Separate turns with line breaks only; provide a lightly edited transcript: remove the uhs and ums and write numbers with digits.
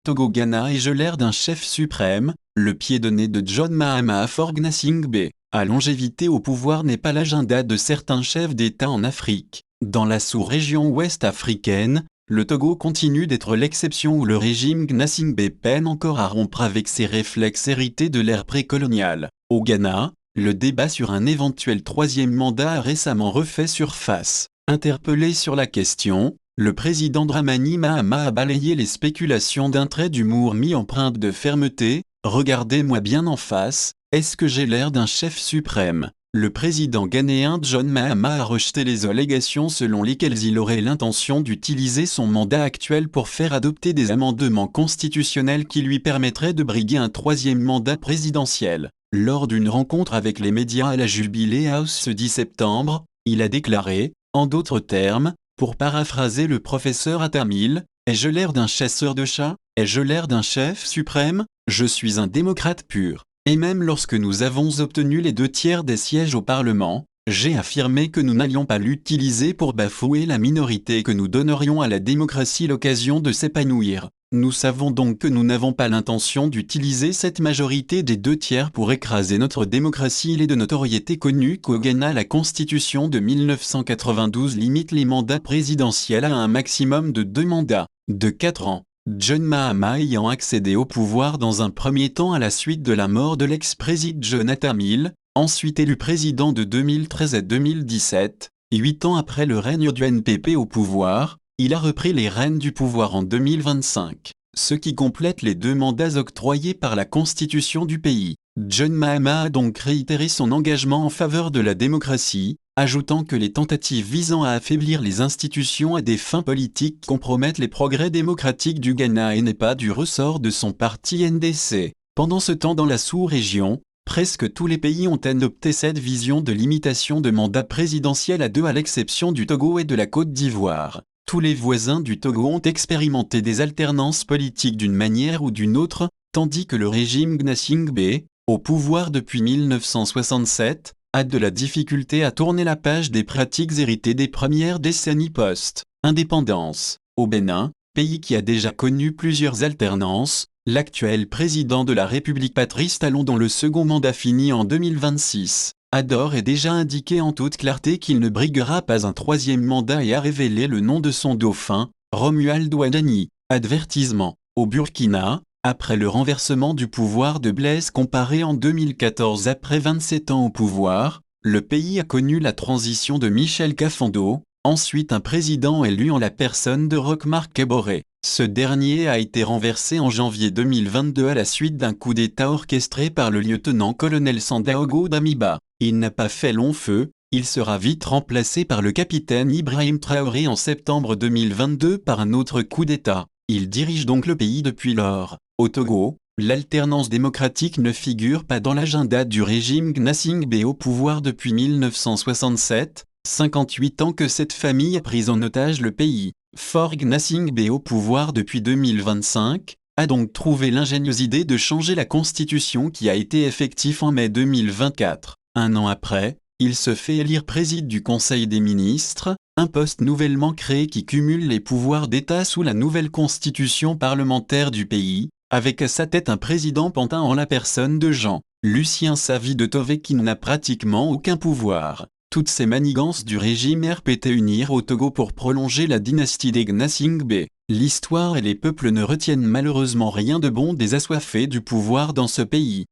Togo-Ghana et l'ère d'un chef suprême, le pied de nez de John Mahama Faure Gnassingbé. La longévité au pouvoir n'est pas l'agenda de certains chefs d'État en Afrique. Dans la sous-région ouest africaine, le Togo continue d'être l'exception où le régime Gnassingbé peine encore à rompre avec ses réflexes hérités de l'ère précoloniale. Au Ghana, le débat sur un éventuel troisième mandat a récemment refait surface. Interpellé sur la question, le président Dramani Mahama a balayé les spéculations d'un trait d'humour mis empreinte de fermeté. « Regardez-moi bien en face, est-ce que j'ai l'air d'un chef suprême ?» Le président ghanéen John Mahama a rejeté les allégations selon lesquelles il aurait l'intention d'utiliser son mandat actuel pour faire adopter des amendements constitutionnels qui lui permettraient de briguer un troisième mandat présidentiel. Lors d'une rencontre avec les médias à la Jubilee House ce 10 septembre, il a déclaré, en d'autres termes, pour paraphraser le professeur Atamil, « Ai-je l'air d'un chasseur de chats? Ai-je l'air d'un chef suprême? Je suis un démocrate pur. Et même lorsque nous avons obtenu les 2/3 des sièges au Parlement, j'ai affirmé que nous n'allions pas l'utiliser pour bafouer la minorité et que nous donnerions à la démocratie l'occasion de s'épanouir. Nous savons donc que nous n'avons pas l'intention d'utiliser cette majorité des 2/3 pour écraser notre démocratie. Il est de notoriété connue qu'au Ghana la constitution de 1992 limite les mandats présidentiels à un maximum de 2 mandats, de 4 ans. John Mahama ayant accédé au pouvoir dans un premier temps à la suite de la mort de l'ex-président John Atamil, ensuite élu président de 2013 à 2017, 8 ans après le règne du NPP au pouvoir, il a repris les rênes du pouvoir en 2025, ce qui complète les 2 mandats octroyés par la constitution du pays. John Mahama a donc réitéré son engagement en faveur de la démocratie, ajoutant que les tentatives visant à affaiblir les institutions à des fins politiques compromettent les progrès démocratiques du Ghana et n'est pas du ressort de son parti NDC. Pendant ce temps dans la sous-région, presque tous les pays ont adopté cette vision de limitation de mandat présidentiel à 2 à l'exception du Togo et de la Côte d'Ivoire. Tous les voisins du Togo ont expérimenté des alternances politiques d'une manière ou d'une autre, tandis que le régime Gnassingbé, au pouvoir depuis 1967, a de la difficulté à tourner la page des pratiques héritées des premières décennies post-indépendance. Au Bénin, pays qui a déjà connu plusieurs alternances, l'actuel président de la République Patrice Talon dont le second mandat finit en 2026, a d'ores et déjà indiqué en toute clarté qu'il ne briguera pas un troisième mandat et a révélé le nom de son dauphin, Romuald Wadani. Avertissement. Au Burkina, après le renversement du pouvoir de Blaise Compaoré en 2014 après 27 ans au pouvoir, le pays a connu la transition de Michel Kafando, ensuite un président élu en la personne de Roch Marc Kaboré. Ce dernier a été renversé en janvier 2022 à la suite d'un coup d'État orchestré par le lieutenant-colonel Sandaogo Damiba. Il n'a pas fait long feu, il sera vite remplacé par le capitaine Ibrahim Traoré en septembre 2022 par un autre coup d'État. Il dirige donc le pays depuis lors. Au Togo, l'alternance démocratique ne figure pas dans l'agenda du régime Gnassingbé au pouvoir depuis 1967, 58 ans que cette famille a pris en otage le pays. Faure Gnassingbé au pouvoir depuis 2025, a donc trouvé l'ingénieuse idée de changer la constitution qui a été effective en mai 2024. Un an après, il se fait élire président du Conseil des ministres, un poste nouvellement créé qui cumule les pouvoirs d'État sous la nouvelle constitution parlementaire du pays, avec à sa tête un président pantin en la personne de Jean-Lucien Savy de Tové qui n'a pratiquement aucun pouvoir. Toutes ces manigances du régime RPT unirent au Togo pour prolonger la dynastie des Gnassingbé. L'histoire et les peuples ne retiennent malheureusement rien de bon des assoiffés du pouvoir dans ce pays.